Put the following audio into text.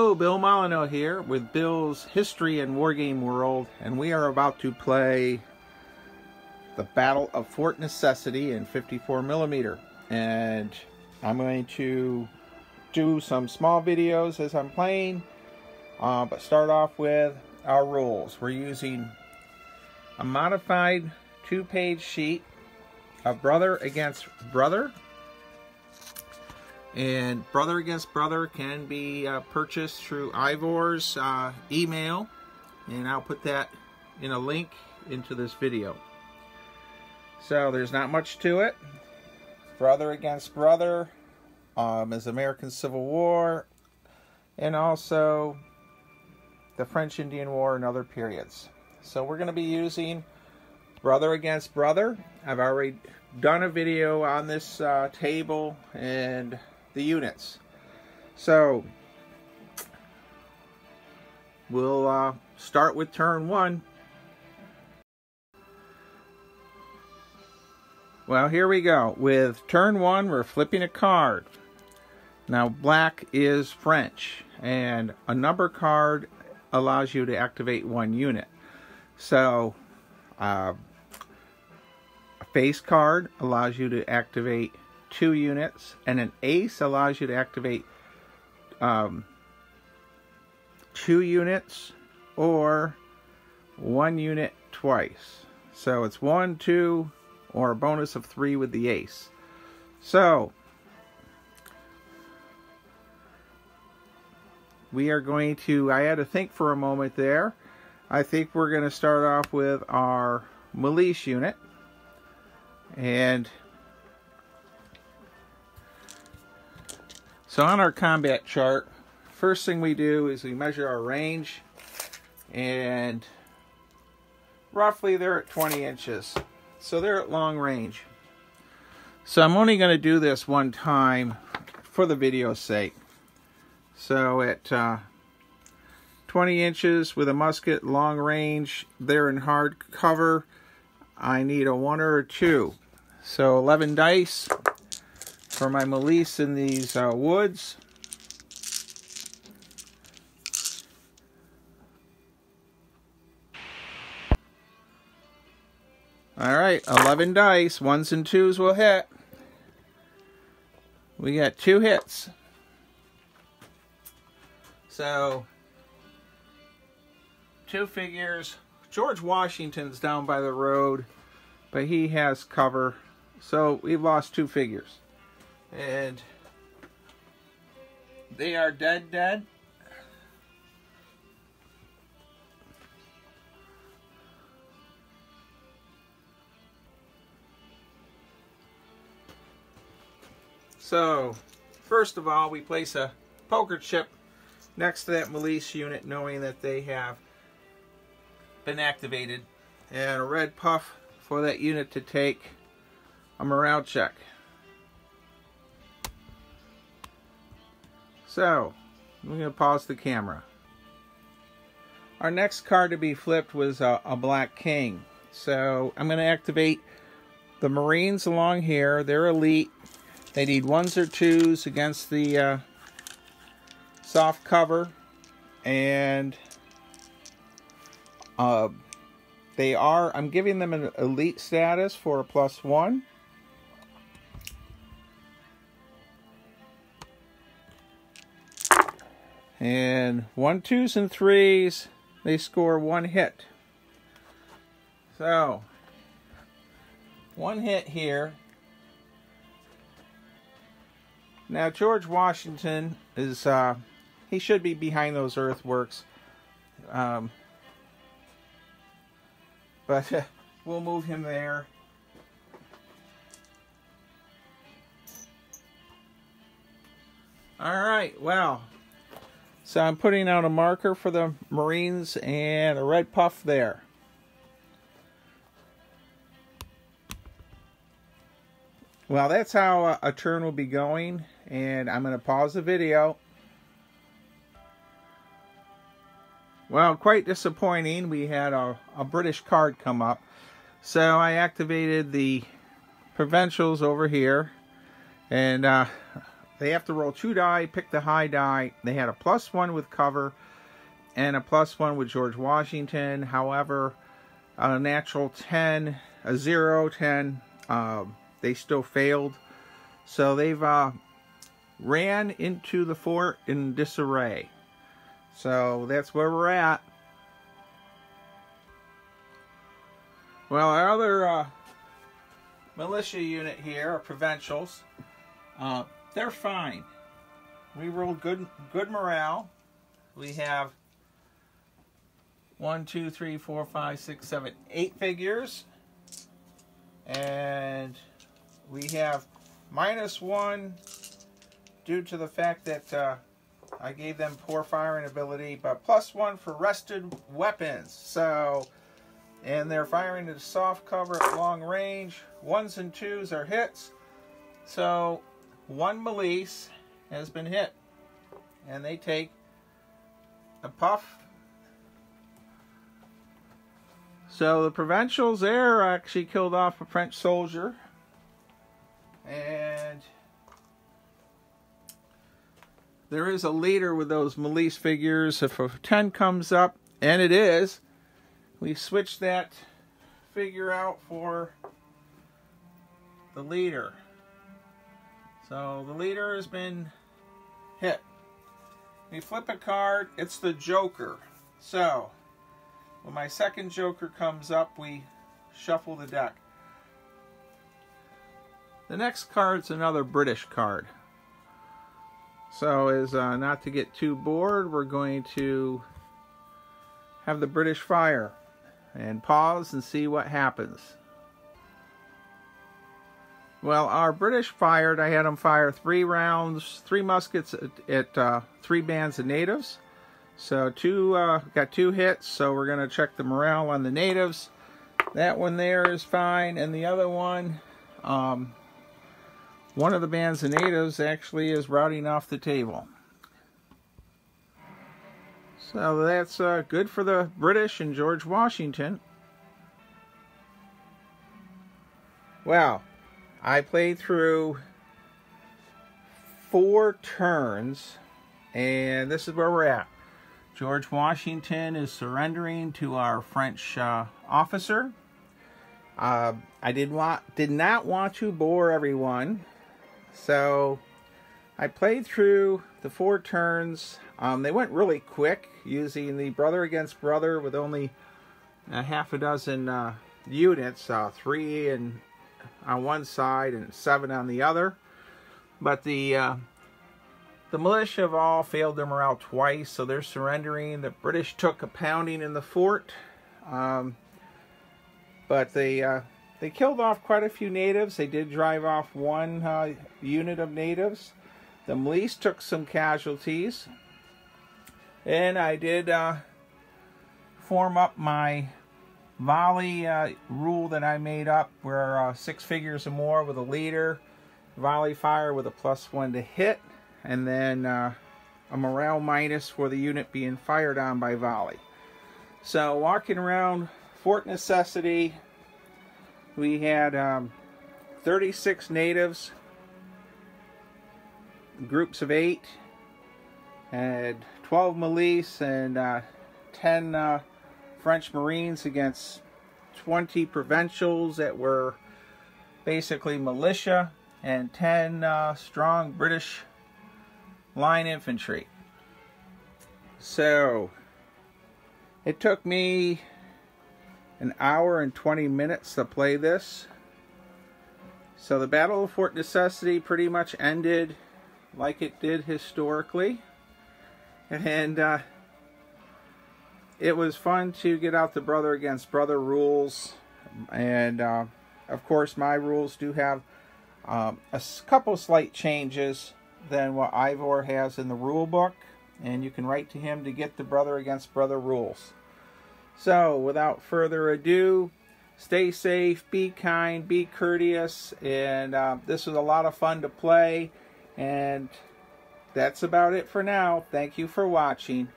Hello, Bill Molyneux here with Bill's History and Wargame World, and we are about to play the Battle of Fort Necessity in 54mm. And I'm going to do some small videos as I'm playing, but start off with our rules. We're using a modified 2-page sheet of Brother Against Brother. And Brother Against Brother can be purchased through Ivor's email, and I'll put that in a link into this video. So there's not much to it. Brother Against Brother is American Civil War, and also the French Indian War and other periods. So we're going to be using Brother Against Brother. I've already done a video on this table and the units. So we'll start with turn 1. Well, here we go. With turn 1, we're flipping a card. Now, black is French, and a number card allows you to activate 1 unit. So a face card allows you to activate 2 units, and an ace allows you to activate 2 units or 1 unit twice. So it's 1, 2, or a bonus of 3 with the ace. So we are going to, I had to think for a moment there. I think we're going to start off with our Milice unit. And so on our combat chart, first thing we do is we measure our range, and roughly they're at 20 inches. So they're at long range. So I'm only going to do this one time for the video's sake. So at 20 inches with a musket, long range, they're in hard cover. I need a 1 or a 2. So 11 dice for my Milice in these woods. Alright, 11 dice. 1s and 2s will hit. We got 2 hits. So 2 figures. George Washington's down by the road, but he has cover. So we've lost 2 figures. And they are dead. So, first of all, we place a poker chip next to that Milice unit, knowing that they have been activated, and a red puff for that unit to take a morale check. So, I'm going to pause the camera. Our next card to be flipped was a Black King. So, I'm going to activate the Marines along here. They're elite. They need 1s or 2s against the soft cover. And I'm giving them an elite status for a +1. And 1, 2s, and 3s, they score 1 hit. So 1 hit here. Now George Washington is, he should be behind those earthworks. But we'll move him there. Alright, well. So I'm putting out a marker for the Marines and a red puff there. Well, that's how a turn will be going, and I'm going to pause the video. Well, quite disappointing. We had a British card come up. So I activated the provincials over here, and they have to roll 2 die, pick the high die. They had a +1 with cover and a +1 with George Washington. However, a natural 10, a 0, 10, they still failed. So they've ran into the fort in disarray. So that's where we're at. Well, our other militia unit here, our provincials, they're fine. We rolled good morale. We have 1, 2, 3, 4, 5, 6, 7, 8 figures. And we have -1 due to the fact that I gave them poor firing ability, but +1 for rested weapons. So, and they're firing at soft cover at long range. 1s and 2s are hits. So 1 milice has been hit, and they take a puff. So the provincials there actually killed off a French soldier, and there is a leader with those milice figures. If a 10 comes up, and it is, we switch that figure out for the leader. So the leader has been hit. We flip a card, it's the Joker. So when my second Joker comes up, we shuffle the deck. The next card's another British card. So as not to get too bored, we're going to have the British fire and pause and see what happens. Well, our British fired. I had them fire 3 rounds, 3 muskets at 3 bands of natives. So got 2 hits, so we're going to check the morale on the natives. That one there is fine, and the other one, one of the bands of natives actually is routing off the table. So that's good for the British and George Washington. Well, I played through 4 turns, and this is where we're at. George Washington is surrendering to our French officer. I did not want to bore everyone, so I played through the 4 turns. They went really quick, using the brother against brother with only a half a dozen units, 3 on one side and 7 on the other. But the militia have all failed their morale twice, so they're surrendering. The British took a pounding in the fort, but they killed off quite a few natives. They did drive off 1 unit of natives. The milice took some casualties, and I did form up my volley rule that I made up, where 6 figures or more with a leader, volley fire with a +1 to hit, and then a morale minus for the unit being fired on by volley. So walking around Fort Necessity, we had 36 natives, groups of 8, and 12 milice and 10 French Marines against 20 provincials that were basically militia, and 10 strong British line infantry. So it took me an hour and 20 minutes to play this. So the Battle of Fort Necessity pretty much ended like it did historically, and it was fun to get out the brother against brother rules. And of course my rules do have a couple slight changes than what Ivor has in the rule book, and you can write to him to get the brother against brother rules. So without further ado, stay safe, be kind, be courteous, and this was a lot of fun to play, and that's about it for now. Thank you for watching.